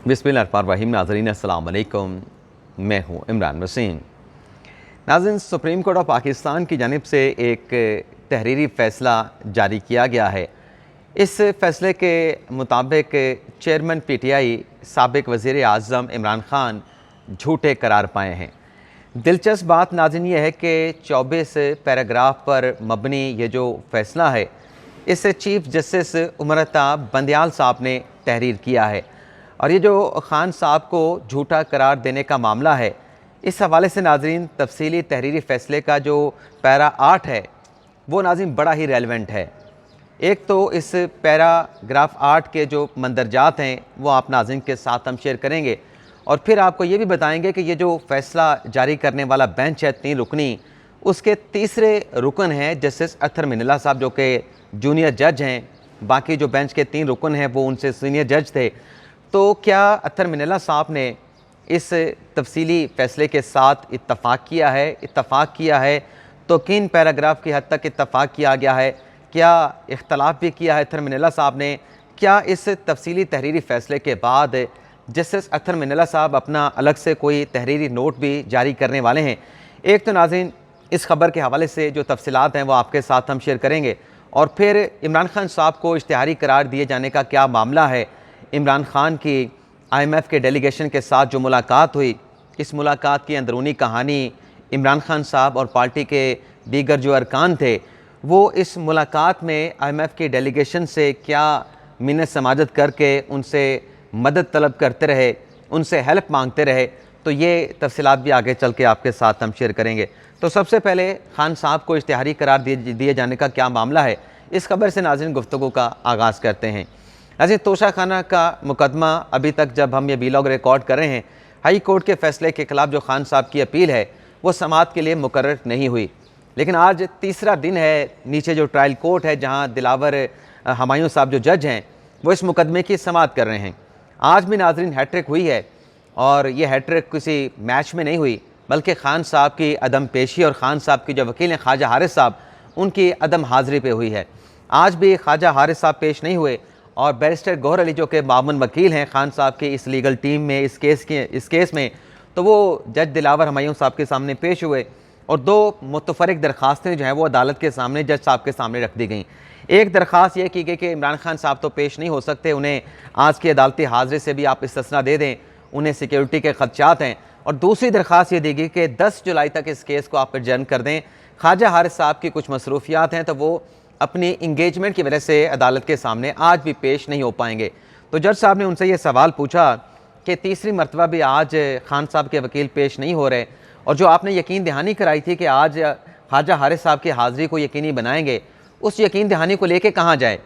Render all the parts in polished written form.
बिस्मिल्लाहिर्रहमानिर्रहीम। नाज़रीन अस्सलाम वालेकुम, मैं हूँ इमरान वसीम। नाज़रीन, सुप्रीम कोर्ट ऑफ पाकिस्तान की जानिब से एक तहरीरी फ़ैसला जारी किया गया है। इस फ़ैसले के मुताबिक चेयरमैन PTI साबिक़ वज़ीर आज़म इमरान ख़ान झूठे करार पाए हैं। दिलचस्प बात नाज़रीन ये है कि 24 पैराग्राफ पर मबनी ये जो फ़ैसला है, इसे चीफ़ जस्टिस उमरता बंदयाल साहब ने तहरीर किया है। और ये जो ख़ान साहब को झूठा करार देने का मामला है, इस हवाले से नाज़रीन तफसीली तहरीरी फ़ैसले का जो पैरा 8 है वो नाज़रीन बड़ा ही रेलेवेंट है। एक तो इस पैराग्राफ 8 के जो मंदरजात हैं वो आप नाज़रीन के साथ हम शेयर करेंगे, और फिर आपको ये भी बताएंगे कि ये जो फ़ैसला जारी करने वाला बेंच है 3 रुकनी, उसके तीसरे रुकन हैं जस्टिस अत्तर मिनल्ला साहब, जो कि जूनियर जज हैं। बाकी जो बेंच के 3 रुकन हैं वो उनसे सीनियर जज थे। तो क्या अत्तर मिनल्ला साहब ने इस तफसीली फ़ैसले के साथ इत्तफ़ाक़ किया है तो किन पैराग्राफ की हद तक इत्तफ़ाक़ किया गया है, क्या इख्तलाफ भी किया है अत्तर मिनल्ला साहब ने? क्या इस तफसीली तहरीरी फ़ैसले के बाद जस्टिस अत्तर मिनल्ला साहब अपना अलग से कोई तहरीरी नोट भी जारी करने वाले हैं? एक तो नाज़रीन इस खबर के हवाले से जो तफसीलात हैं वो आपके साथ हम शेयर करेंगे, और फिर इमरान ख़ान साहब को इश्तिहारी करार दिए जाने का क्या मामला है। इमरान ख़ान की IMF के डेलीगेशन के साथ जो मुलाकात हुई, इस मुलाकात की अंदरूनी कहानी, इमरान ख़ान साहब और पार्टी के दीगर जो अरकान थे वो इस मुलाकात में IMF की डेलीगेशन से क्या मिन्नत समाजत करके उनसे मदद तलब करते रहे, उनसे हेल्प मांगते रहे, तो ये तफसीलात भी आगे चल के आपके साथ हम शेयर करेंगे। तो सबसे पहले ख़ान साहब को इश्तिहारी करार दिए जाने का क्या मामला है, इस खबर से नाज़रीन गुफ्तगू का आगाज़ करते हैं। नाज़रीन, तोशाखाना का मुकदमा अभी तक जब हम ये वीलॉग रिकॉर्ड कर रहे हैं, हाई कोर्ट के फ़ैसले के ख़िलाफ़ जो ख़ान साहब की अपील है वो समाअत के लिए मुकर्रर नहीं हुई। लेकिन आज तीसरा दिन है, नीचे जो ट्रायल कोर्ट है जहाँ दिलावर हमायूं साहब जो जज हैं वो इस मुकदमे की समाअत कर रहे हैं। आज भी नाज़रीन हैट्रिक हुई है, और ये हैट्रिक किसी मैच में नहीं हुई बल्कि ख़ान साहब की अदम पेशी और ख़ान साहब की जो वकील हैं ख्वाजा हारिस साहब, उनकी अदम हाज़िरी पे हुई है। आज भी ख्वाजा हारिस साहब पेश नहीं हुए, और बैरिस्टर गौहर अली जो कि मामून वकील हैं ख़ान साहब की इस लीगल टीम में, इस केस में, तो वो जज दिलावर हमायूं साहब के सामने पेश हुए, और 2 मुतफ़रिक दरख्वास्तें जो हैं वो अदालत के सामने जज साहब के सामने रख दी गई। एक दरख्वास्त ये की गई कि इमरान ख़ान साहब तो पेश नहीं हो सकते, उन्हें आज की अदालती हाज़िरी से भी आप इस्तिस्ना दे दें, उन्हें सिक्योरिटी के ख़दशात हैं। और दूसरी दरख्वास्त ये दी गई कि 10 जुलाई तक इस केस को आप एडजर्न कर दें। ख्वाजा हारिस साहब की कुछ मसरूफियात हैं तो वो अपनी इंगेजमेंट की वजह से अदालत के सामने आज भी पेश नहीं हो पाएंगे। तो जज साहब ने उनसे ये सवाल पूछा कि तीसरी मरतबा भी आज ख़ान साहब के वकील पेश नहीं हो रहे, और जो आपने यकीन दहानी कराई थी कि आज ख्वाजा हारिस साहब की हाज़िरी को यकीनी बनाएंगे, उस यकीन दहानी को लेके कहाँ जाए?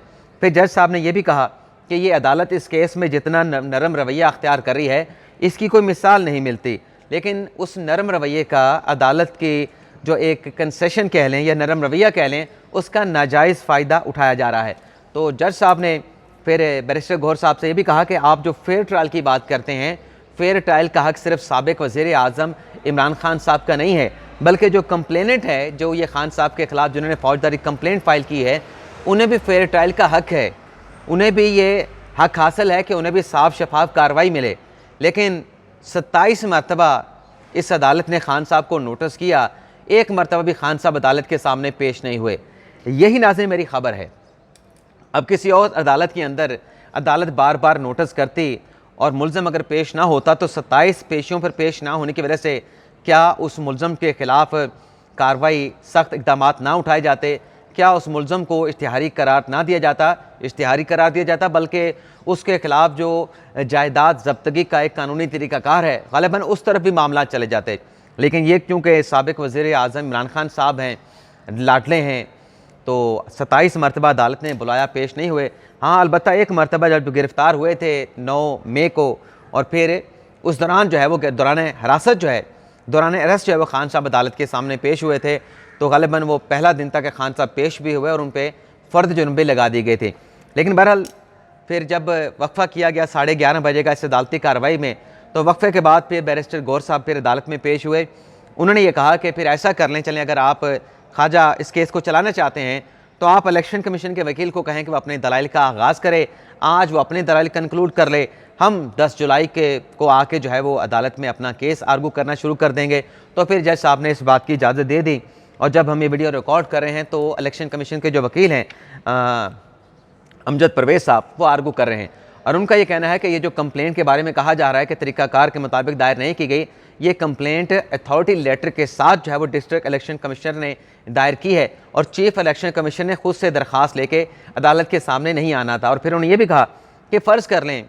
फिर जज साहब ने यह भी कहा कि ये अदालत इस केस में जितना नरम रवैया अख्तियार कर रही है इसकी कोई मिसाल नहीं मिलती, लेकिन उस नरम रवैये का अदालत की जो एक कंसेशन कह लें या नरम रवैया कह लें, उसका नाजायज़ फ़ायदा उठाया जा रहा है। तो जज साहब ने फिर बैरिस्टर गौहर साहब से ये भी कहा कि आप जो फेयर ट्रायल की बात करते हैं, फेयर ट्रायल का हक़ सिर्फ साबिक़ वज़ीर आज़म इमरान ख़ान साहब का नहीं है, बल्कि जो कंप्लेनेंट है, जो ये ख़ान साहब के ख़िलाफ़ जिन्होंने फौजदारी कंप्लेंट फ़ाइल की है, उन्हें भी फेयर ट्रायल का हक़ है। उन्हें भी ये हक़ हासिल है कि उन्हें भी साफ शफाफ कार्रवाई मिले। लेकिन 27 मरतबा इस अदालत ने ख़ान साहब को नोटिस किया, एक मरतबा भी ख़ान साहब अदालत के सामने पेश नहीं हुए। यही नाज़रीन मेरी ख़बर है। अब किसी और अदालत के अंदर अदालत बार बार नोटिस करती और मुल्ज़म अगर पेश ना होता तो 27 पेशियों पर पेश ना होने की वजह से क्या उस मुल्ज़म के ख़िलाफ़ कार्रवाई, सख्त इक़दाम ना उठाए जाते? क्या उस मुल्ज़म को इश्तिहारी करार ना दिया जाता, इश्तिहारी करार दिया जाता, बल्कि उसके ख़िलाफ़ जो जायदाद ज़ब्तगी का एक कानूनी तरीक़ाकार है, ग़ालिबन उस तरफ भी मामला चले जाते। लेकिन ये क्योंकि साबिक़ वज़ीर आज़म इमरान ख़ान साहब हैं, लाडले हैं, तो 27 मरतबा अदालत ने बुलाया, पेश नहीं हुए। हाँ, अलबत्ता एक मरतबा जब गिरफ़्तार हुए थे 9 मई को, और फिर उस दौरान जो है वो दौरान हिरासत जो है, दौरान अरेस्ट जो है वो ख़ान साहब अदालत के सामने पेश हुए थे। तो ग़ालिबन वो पहला दिन तक ख़ान साहब पेश भी हुए और उन पर फ़र्द जुर्म भी लगा दी गई थी। लेकिन बहरहाल फिर जब वक्फ़ा किया गया 11:30 बजे का इस अदालती कार्रवाई में, तो वक्फ़े के बाद फिर बैरिस्टर गौहर साहब फिर अदालत में पेश हुए। उन्होंने ये कहा कि फिर ऐसा कर लें, चलें अगर आप ख्वाजा इस केस को चलाना चाहते हैं तो आप इलेक्शन कमीशन के वकील को कहें कि वो अपने दलाइल का आगाज़ करे, आज वो अपने दलाइल कंक्लूड कर ले, हम 10 जुलाई को आके जो है वो अदालत में अपना केस आर्गू करना शुरू कर देंगे। तो फिर जज साहब ने इस बात की इजाज़त दे दी और जब हम ये वीडियो रिकॉर्ड कर रहे हैं तो इलेक्शन कमीशन के जो वकील हैं अमजद परवेज़ साहब, वो आर्गू कर रहे हैं और उनका ये कहना है कि ये जो कंप्लेंट के बारे में कहा जा रहा है कि तरीक़ाकार के मुताबिक दायर नहीं की गई, ये कंप्लेंट अथॉरिटी लेटर के साथ जो है वो डिस्ट्रिक्ट इलेक्शन कमिश्नर ने दायर की है और चीफ इलेक्शन कमीशन ने खुद से दरख्वास्त लेके अदालत के सामने नहीं आना था। और फिर उन्होंने ये भी कहा कि फ़र्ज़ कर लें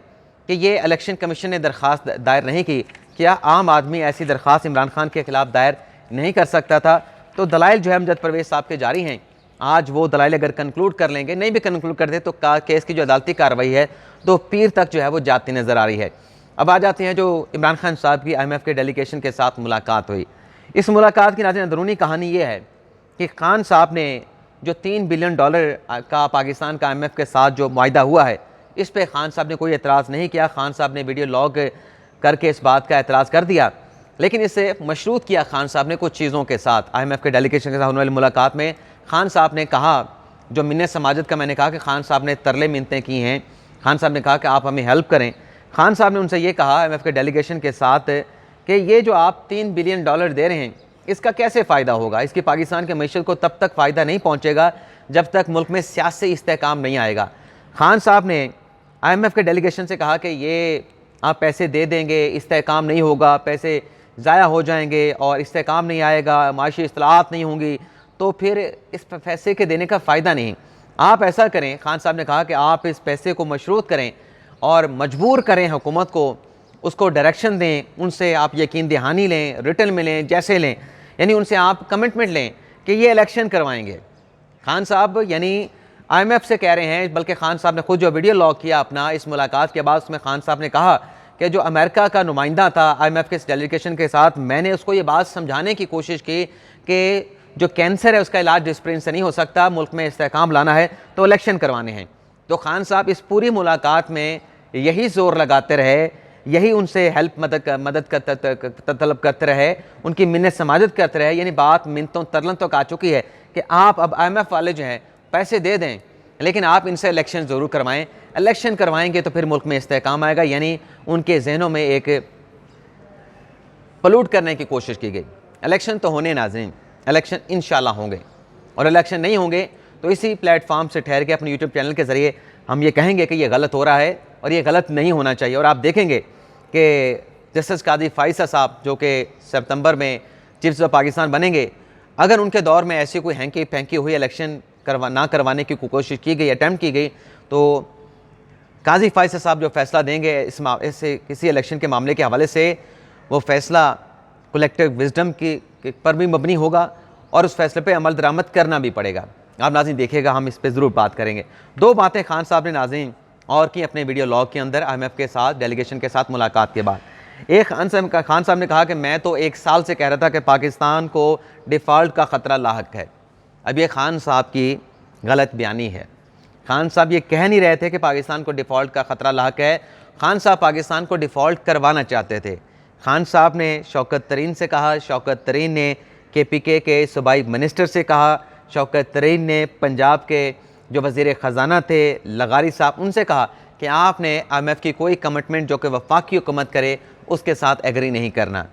कि ये इलेक्शन कमीशन ने दरख्वास्त दायर नहीं की, क्या आम आदमी ऐसी दरख्वास्त इमरान खान के ख़िलाफ़ दायर नहीं कर सकता था? तो दलाइल जो है अमजद परवेज़ साहब के जारी हैं। आज वो दलाइल अगर कंक्लूड कर लेंगे, नहीं भी कंक्लूड करते तो केस की जो अदालती कार्रवाई है तो पीर तक जो है वो जाती नज़र आ रही है। अब आ जाते हैं जो इमरान खान साहब की IMF के डेलीगेशन के साथ मुलाकात हुई। इस मुलाकात की नाज़रीन अंदरूनी कहानी ये है कि खान साहब ने जो $3 बिलियन का पाकिस्तान का IMF के साथ जो मुआहिदा हुआ है, इस पर खान साहब ने कोई एतराज़ नहीं किया। खान साहब ने वीडियो लॉग करके इस बात का एतराज़ कर दिया, लेकिन इसे मशरूत किया खान साहब ने कुछ चीज़ों के साथ। IMF के डेलीगेशन के साथ होने वाली मुलाकात में खान साहब ने कहा, जो मिन्नत समाजत का मैंने कहा कि खान साहब ने तरले मिन्नतें की हैं, खान साहब ने कहा कि आप हमें हेल्प करें। खान साहब ने उनसे ये कहा IMF के डेलीगेशन के साथ कि ये जो आप $3 बिलियन दे रहे हैं, इसका कैसे फ़ायदा होगा? इसकी पाकिस्तान के मईशत को तब तक फ़ायदा नहीं पहुँचेगा जब तक मुल्क में सियासी इस्तेहकाम नहीं आएगा। खान साहब ने IMF के डेलीगेशन से कहा कि ये आप पैसे दे देंगे, इस्तेहकाम नहीं होगा, पैसे ज़ाया हो जाएंगे और इस्तेहकाम नहीं आएगा, माशी इस्लाहात नहीं होंगी, तो फिर इस पैसे के देने का फ़ायदा नहीं। आप ऐसा करें, खान साहब ने कहा कि आप इस पैसे को मशरूत करें और मजबूर करें हुकूमत को, उसको डायरेक्शन दें, उनसे आप यकीन दहानी लें, रिटर्न में लें, जैसे लें, यानी उनसे आप कमिटमेंट लें कि ये इलेक्शन करवाएंगे। खान साहब यानी IMF से कह रहे हैं, बल्कि खान साहब ने खुद जो वीडियो लॉग किया अपना इस मुलाकात के बाद, उसमें खान साहब ने कहा कि जो अमेरिका का नुमाइंदा था IMF के इस डेलीगेशन के साथ, मैंने उसको ये बात समझाने की कोशिश की कि जो कैंसर है उसका इलाज डिस्प्रिन से नहीं हो सकता, मुल्क में इस्तेहकाम लाना है तो इलेक्शन करवाने हैं। तो खान साहब इस पूरी मुलाकात में यही ज़ोर लगाते रहे, यही उनसे हेल्प मदद तलब करते रहे, उनकी मिन्नत समाजत करते रहे। यानी बात मिन्नतों तरलन तक आ चुकी है कि आप अब IMF वाले जो हैं पैसे दे दें, लेकिन आप इनसे इलेक्शन ज़रूर करवाएं। इलेक्शन करवाएंगे तो फिर मुल्क में इस्तेहकाम आएगा। यानी उनके जहनों में एक पलूट करने की कोशिश की गई। इलेक्शन तो होने नाज़रीन, इलेक्शन इंशाल्लाह होंगे, और इलेक्शन नहीं होंगे तो इसी प्लेटफॉर्म से ठहर के अपने यूट्यूब चैनल के ज़रिए हम ये कहेंगे कि ये गलत हो रहा है और ये गलत नहीं होना चाहिए। और आप देखेंगे कि जस्टिस काजी फ़ाइज़ साहब जो कि सितंबर में चीफ जस्टिस ऑफ पाकिस्तान बनेंगे, अगर उनके दौर में ऐसी कोई हैंकी फैंकी हुई इलेक्शन ना करवाने की कोशिश की गई, अटैम्प्ट की गई, तो काजी फ़ाइज़ साहब जो फैसला देंगे इससे किसी इलेक्शन के मामले के हवाले से, वो फैसला कलेक्टिव विजडम की पर भी मबनी होगा और उस फैसले पे अमल दरामद करना भी पड़ेगा। आप नाज़रीन देखिएगा, हम इस पे ज़रूर बात करेंगे। दो बातें खान साहब ने नाज़रीन और की अपने वीडियो लॉग के अंदर IMF के साथ डेलीगेशन के साथ मुलाकात के बाद। एक खान साहब ने कहा कि मैं तो 1 साल से कह रहा था कि पाकिस्तान को डिफ़ॉल्ट का ख़तरा लाहक है। अब ये खान साहब की गलत बयानी है। खान साहब ये कह नहीं रहे थे कि पाकिस्तान को डिफ़ॉल्ट का ख़तरा लाहक है। खान साहब पाकिस्तान को डिफ़ॉल्ट करवाना चाहते थे। खान साहब ने शौकत तरीन से कहा, शौकत तरीन ने KPK के सूबाई मिनिस्टर से कहा, शौकत तरीन ने पंजाब के जो वज़ीर ख़जाना थे लगारी साहब, उनसे कहा कि आपने IMF की कोई कमिटमेंट जो कि वफाकी हुकूमत करे उसके साथ एग्री नहीं करना।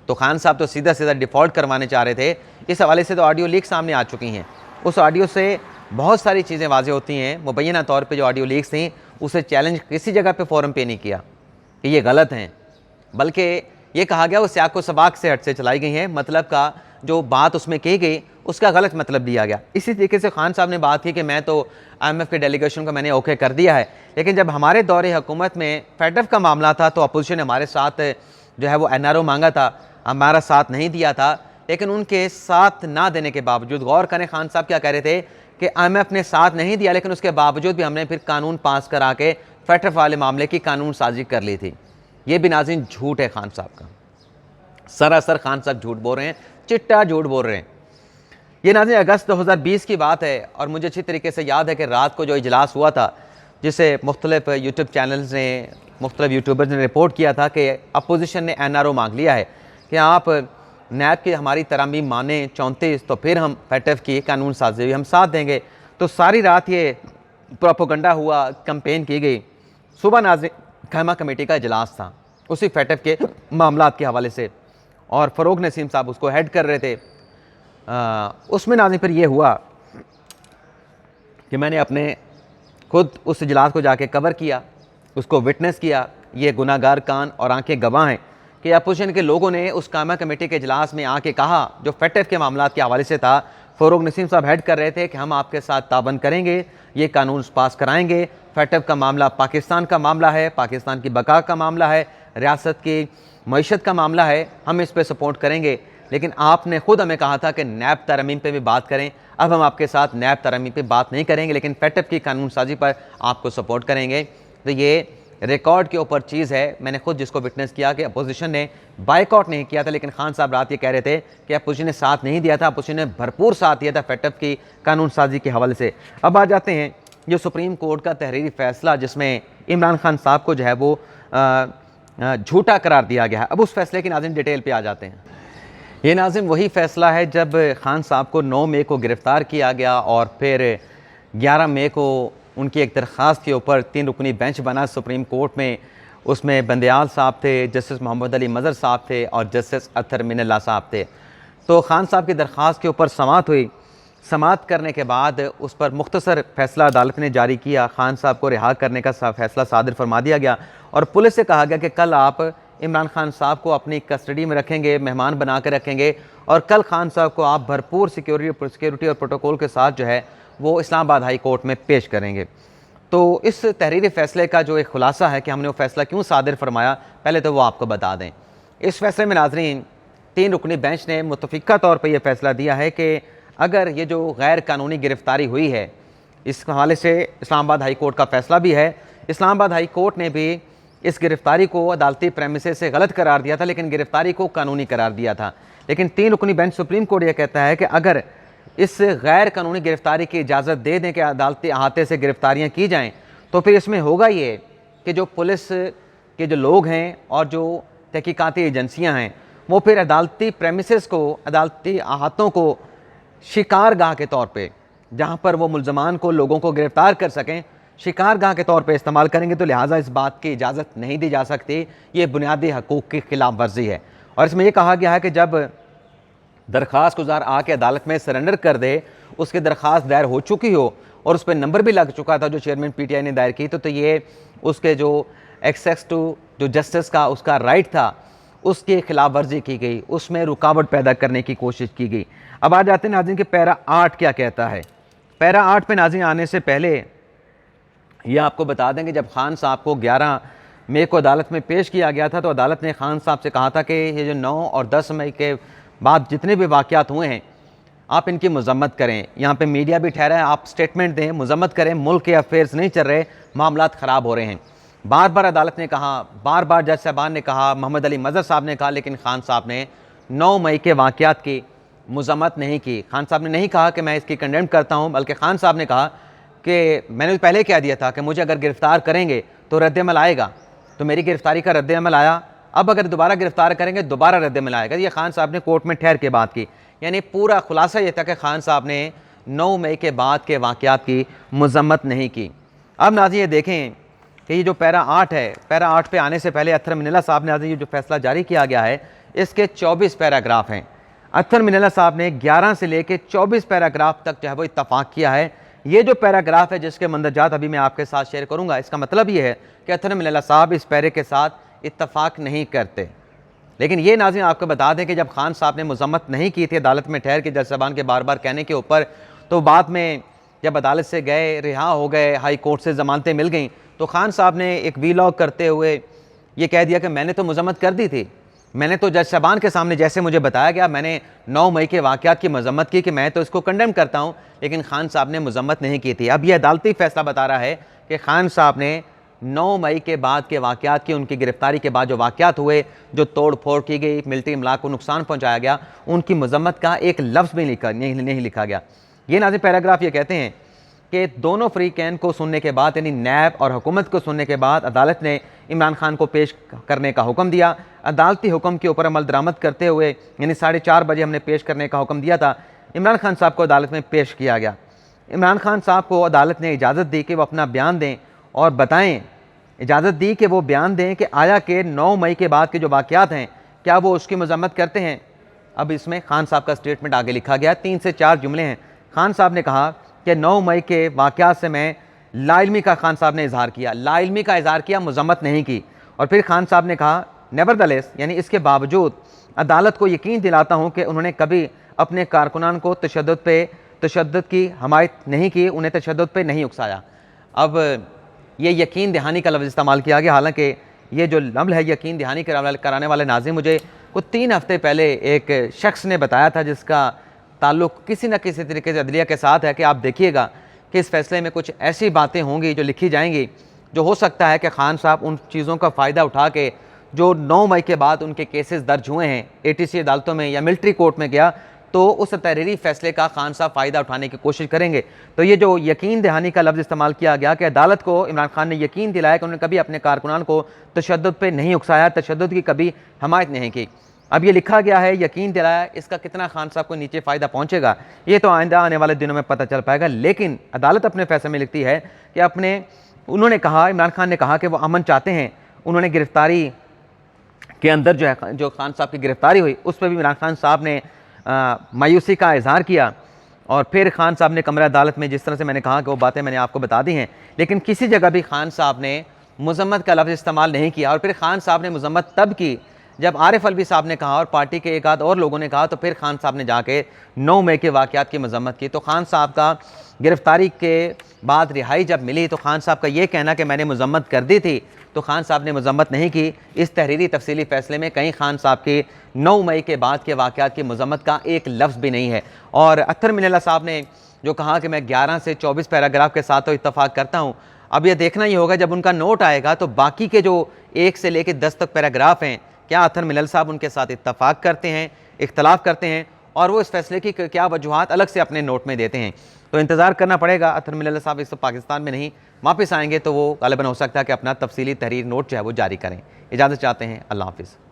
तो खान साहब तो सीधा सीधा डिफ़ॉल्ट करवाने चाह रहे थे। इस हवाले से तो ऑडियो लीक सामने आ चुकी हैं। उस ऑडियो से बहुत सारी चीज़ें वाज़ेह होती हैं। मुबैना तौर पर जो ऑडियो लीक्स थी उसे चैलेंज किसी जगह पर फोरम पे नहीं किया कि ये गलत हैं, बल्कि ये कहा गया वो सियाक व सबाक से हट से चलाई गई हैं। मतलब का जो बात उसमें की गई उसका गलत मतलब दिया गया। इसी तरीके से खान साहब ने बात की कि मैं तो IMF के डेलीगेशन को मैंने ओके कर दिया है, लेकिन जब हमारे दौरे हुकूमत में फेडरफ का मामला था तो अपोजिशन ने हमारे साथ जो है वो NRO मांगा था, हमारा साथ नहीं दिया था। लेकिन उनके साथ ना देने के बावजूद, गौर करें खान साहब क्या कह रहे थे कि IMF ने साथ नहीं दिया, लेकिन उसके बावजूद भी हमने फिर कानून पास करा के फेडरफ वाले मामले की कानून साजी कर ली थी। ये भी नाज़रीन झूठ है खान साहब का, सरासर खान साहब झूठ बोल रहे हैं, चिट्टा झूठ बोल रहे हैं। ये नाज़रीन अगस्त 2020 की बात है और मुझे अच्छी तरीके से याद है कि रात को जो इजलास हुआ था जिसे मुख्तलिफ यूट्यूब चैनल्स ने, मुख्तलिफ यूट्यूबर्स ने रिपोर्ट किया था कि अपोजिशन ने NRO मांग लिया है कि आप नैब की हमारी तरमीम माने 34 तो फिर हम फेडरफ की कानून साजी हुई हम साथ देंगे। तो सारी रात ये प्रोपोगंडा हुआ, कंपेन की गई। सुबह नाज़रीन खैमा कमेटी का इजलास था उसी फैटफ के मामलात के हवाले से, और फ़रोग नसीम साहब उसको हेड कर रहे थे। उसमें नाज़रीन फिर ये हुआ कि मैंने अपने खुद उस इजलास को जाके कवर किया, उसको विटनेस किया। ये गुनाहगार कान और आंखें गवाह हैं कि अपोजिशन के लोगों ने उस खैमा कमेटी के इजलास में आके कहा, जो फैटफ के मामलात के हवाले से था, फ़रोग नसीम साहब हेड कर रहे थे कि हम आपके साथ ताबन करेंगे, ये कानून पास कराएंगे। फैटफ का मामला पाकिस्तान का मामला है, पाकिस्तान की बका का मामला है, रियासत की मईशत का मामला है, हम इस पर सपोर्ट करेंगे। लेकिन आपने खुद हमें कहा था कि नैब तरमीम पे भी बात करें। अब हम आपके साथ नैब तरमीम पे बात नहीं करेंगे, लेकिन फैटफ की कानून साजी पर आपको सपोर्ट करेंगे। तो ये रिकॉर्ड के ऊपर चीज़ है। मैंने खुद जिसको विटनेस किया कि अपोजिशन ने बाइकआउट नहीं किया था, लेकिन खान साहब रात ये कह रहे थे कि अपोजिशन ने साथ नहीं दिया था, अपोजिशन ने भरपूर साथ दिया था फैटफ की कानून साजी के हवाले से। अब आ जाते हैं जो सुप्रीम कोर्ट का तहरीरी फैसला, जिसमें इमरान खान साहब को जो है वो झूठा करार दिया गया है। अब उस फैसले की नाज़रीन डिटेल पे आ जाते हैं। ये नाज़रीन वही फ़ैसला है जब खान साहब को 9 मई को गिरफ़्तार किया गया और फिर 11 मई को उनकी एक दरख्वास्त के ऊपर 3 रुकनी बेंच बना सुप्रीम कोर्ट में। उसमें बंदयाल साहब थे, जस्टिस मोहम्मद अली मज़हर साहब थे और जस्टिस अत्तर मिनल्ला साहब थे। तो खान साहब की दरख्वास्त के ऊपर समाअत हुई। समाअत करने के बाद उस पर मुख्तसर फ़ैसला अदालत ने जारी किया। खान साहब को रिहा करने का फ़ैसला सादिर फरमा दिया गया और पुलिस से कहा गया कि कल आप इमरान खान साहब को अपनी कस्टडी में रखेंगे, मेहमान बना कर रखेंगे, और कल खान साहब को आप भरपूर सिक्योरिटी और प्रोटोकॉल के साथ जो है वो इस्लामाबाद हाई कोर्ट में पेश करेंगे। तो इस तहरीरी फ़ैसले का जो एक खुलासा है कि हमने वो फ़ैसला क्यों सादिर फरमाया, पहले तो वो आपको बता दें। इस फैसले में नाज़रीन 3 रुकनी बेंच ने मुतफ़िक़ा तौर पर यह फ़ैसला दिया है कि अगर ये जो गैर कानूनी गिरफ़्तारी हुई है, इस हवाले से इस्लामाबाद हाई कोर्ट का फ़ैसला भी है। इस्लामाबाद हाई कोर्ट ने भी इस गिरफ़्तारी को अदालती प्रेमिसेस से गलत करार दिया था, लेकिन गिरफ़्तारी को कानूनी करार दिया था। लेकिन 3 रुकनी बेंच सुप्रीम कोर्ट यह कहता है कि अगर इस गैर कानूनी गिरफ़्तारी की इजाज़त दे दें कि अदालती अहाते से गिरफ़्तारियाँ की जाएँ, तो फिर इसमें होगा ये कि जो पुलिस के जो लोग हैं और जो तहकीकाती एजेंसियाँ हैं, वो फिर अदालती प्रेमिसेस को, अदालती अहातों को शिकारगाह के तौर पे, जहाँ पर वो मुल्ज़मान को, लोगों को गिरफ़्तार कर सकें, शिकारगाह के तौर पे इस्तेमाल करेंगे। तो लिहाजा इस बात की इजाज़त नहीं दी जा सकती। ये बुनियादी हकूक़ की खिलाफ वर्जी है। और इसमें यह कहा गया है कि जब दरख्वास्त गुजार आके अदालत में सरेंडर कर दे, उसकी दरख्वास्त दायर हो चुकी हो और उस पर नंबर भी लग चुका था जो चेयरमैन PTI ने दायर की, तो ये उसके जो एक्सेस टू जो जस्टिस का उसका राइट था, उसकी खिलाफ वर्जी की गई, उसमें रुकावट पैदा करने की कोशिश की गई। अब आ जाते हैं नाज़रीन कि पैरा 8 क्या कहता है। पैरा 8 पे नाज़रीन आने से पहले ये आपको बता दें कि जब खान साहब को 11 मई को अदालत में पेश किया गया था, तो अदालत ने खान साहब से कहा था कि ये जो 9 और 10 मई के बाद जितने भी वाक़यात हुए हैं, आप इनकी मज़म्मत करें। यहाँ पे मीडिया भी ठहरा है, आप स्टेटमेंट दें, मज़म्मत करें। मुल्क के अफेयर्स नहीं चल रहे, मामलात ख़राब हो रहे हैं। बार बार अदालत ने कहा, बार बार जज साहबान ने कहा, मोहम्मद अली मज़हर साहब ने कहा, लेकिन खान साहब ने 9 मई के वाक़यात की मज़म्मत नहीं की। खान साहब ने नहीं कहा कि मैं इसकी कंडेम करता हूँ, बल्कि खान साहब ने कहा कि मैंने पहले कह दिया था कि मुझे अगर गिरफ़्तार करेंगे तो रद्द-ए-अमल आएगा, तो मेरी गिरफ़्तारी का रद्द-ए-अमल आया। अब अगर दोबारा गिरफ़्तार करेंगे दोबारा रद्द-ए-अमल आएगा। ये खान साहब ने कोर्ट में ठहर के बात की। यानी पूरा खुलासा ये था कि खान साहब ने 9 मई के बाद के वाक़यात की मज़म्मत नहीं की। अब नाज़रीन ये देखें कि ये जो पैरा 8 है, पैरा 8 पे आने से पहले अत्तर मिनल्ला साहब ने नाज़रीन ये जो फैसला जारी किया गया है, इसके 24 पैराग्राफ हैं। अत्तर मिनल्ला साहब ने 11 से लेकर 24 पैराग्राफ तक जो है वो इत्तफाक़ किया है। ये जो पैराग्राफ है जिसके मंदरजात अभी मैं आपके साथ शेयर करूँगा, इसका मतलब ये है कि अत्तर मिनल्ला साहब इस पैरे के साथ इत्तफाक़ नहीं करते। लेकिन ये नाज़रीन आपको बता दें कि जब खान साहब ने मज़म्मत नहीं की थी अदालत में ठहर के जज साहबान के बार बार कहने के ऊपर, तो बाद में जब अदालत से गए, रिहा हो गए, हाई कोर्ट से ज़मानतें मिल गई, तो खान साहब ने एक वीलॉग करते हुए ये कह दिया कि मैंने तो मज़म्मत कर दी थी, मैंने तो जज साहबान के सामने जैसे मुझे बताया गया, मैंने 9 मई के वाक़यात की मज़म्मत की कि मैं तो इसको कंडेम करता हूँ, लेकिन खान साहब ने मज़म्मत नहीं की थी। अब यह अदालती फ़ैसला बता रहा है कि खान साहब ने 9 मई के बाद के वाक़यात की, उनकी गिरफ़्तारी के बाद जो वाक़यात हुए, जो तोड़ फोड़ की गई, मिलिट्री इमलाक को नुकसान पहुँचाया गया, उनकी मज़म्मत का एक लफ्ज़ भी नहीं लिखा गया। ये नाज़रीन पैराग्राफ ये कहते हैं कि दोनों फ़रीक़ैन को सुनने के बाद, यानी नैब और हुकूमत को सुनने के बाद, अदालत ने इमरान खान को पेश करने का हुक्म दिया। अदालती हुक्म के ऊपर अमल दरामद करते हुए, यानी 4:30 बजे हमने पेश करने का हुक्म दिया था, इमरान खान साहब को अदालत में पेश किया गया। इमरान खान साहब को अदालत ने इजाज़त दी कि वो अपना बयान दें और बताएं इजाज़त दी कि वो बयान दें कि आया कि 9 मई के बाद के जो वाक़यात हैं क्या वो उसकी मज़म्मत करते हैं। अब इसमें खान साहब का स्टेटमेंट आगे लिखा गया, 3 से 4 जुमले हैं। खान साहब ने कहा कि 9 मई के वाक़यात से मैं लाइल्मी का खान साहब ने इजहार किया, लाइल्मी का इजहार किया, मज़म्मत नहीं की। और फिर खान साहब ने कहा नेवरदलेस, यानी इसके बावजूद अदालत को यकीन दिलाता हूँ कि उन्होंने कभी अपने कारकुनान को तशद्दुद की हमायत नहीं की, उन्हें तशद्दुद पे नहीं उकसाया। अब ये यकीन दहानी का लफ्ज़ इस्तेमाल किया गया, हालांकि ये जो लफ्ज़ है यकीन दहानी कराने वाले नाज़िम, मुझे कुछ 3 हफ़्ते पहले एक शख्स ने बताया था जिसका ताल्लुक़ किसी न किसी तरीके से अदलिया के साथ है कि आप देखिएगा कि इस फैसले में कुछ ऐसी बातें होंगी जो लिखी जाएंगी जो हो सकता है कि खान साहब उन चीज़ों का फ़ायदा उठा के जो 9 मई के बाद उनके केसेस दर्ज हुए हैं ATC अदालतों में या मिलिट्री कोर्ट में गया, तो उस तहरीरी फैसले का खान साहब फ़ायदा उठाने की कोशिश करेंगे। तो ये जो यकीन दहानी का लफ्ज़ इस्तेमाल किया गया कि अदालत को इमरान खान ने यकीन दिलाया कि उन्होंने कभी अपने कारकुनान को तशद्दुद पे नहीं उकसाया, तशद्दुद की कभी हमायत नहीं की। अब ये लिखा गया है यकीन दिलाया, इसका कितना खान साहब को नीचे फ़ायदा पहुँचेगा ये तो आइंदा आने वाले दिनों में पता चल पाएगा। लेकिन अदालत अपने फैसले में लिखती है कि उन्होंने कहा, इमरान खान ने कहा कि वो अमन चाहते हैं। उन्होंने गिरफ्तारी के अंदर जो खान साहब की गिरफ्तारी हुई उस पर भी इमरान खान साहब ने मायूसी का इजहार किया। और फिर खान साहब ने कमरा अदालत में, जिस तरह से मैंने कहा कि वो बातें मैंने आपको बता दी हैं, लेकिन किसी जगह भी खान साहब ने मज़म्मत का लफ्ज़ इस्तेमाल नहीं किया। और फिर खान साहब ने मज़म्मत तब की जब आरिफ अलवी साहब ने कहा और पार्टी के एक आध और लोगों ने कहा, तो फिर खान साहब ने जाके 9 मई के वाक़यात की मज़म्मत की। तो खान साहब का गिरफ्तारी के बाद रिहाई जब मिली तो खान साहब का ये कहना कि मैंने मज़म्मत कर दी थी, तो खान साहब ने मज़म्मत नहीं की। इस तहरीरी तफसीली फ़ैसले में कहीं खान साहब के 9 मई के बाद के वाक़यात की मज़म्मत का एक लफ्ज़ भी नहीं है। और अत्तर मिनल्ला साहब ने जो कहा कि मैं 11 से 24 पैराग्राफ के साथ तो इत्तफ़ाक़ करता हूँ, अब यह देखना ही होगा जब उनका नोट आएगा तो बाकी के जो 1 से लेकर 10 तक पैराग्राफ हैं, क्या अत्तर मिनल्ला साहब उनके साथ इत्तफ़ाक़ करते हैं, इख्तलाफ करते हैं, और वो इस फैसले की क्या वजूहात अलग से अपने नोट में देते हैं। तो इंतज़ार करना पड़ेगा। अत्तर मिनल्ला साहब इस पाकिस्तान में नहीं, वापस आएंगे तो वो ग़ालिबन हो सकता है कि अपना तफसीली तहरीर नोट जो है वो जारी करें। इजाज़त चाहते हैं, अल्लाह हाफ़िज़।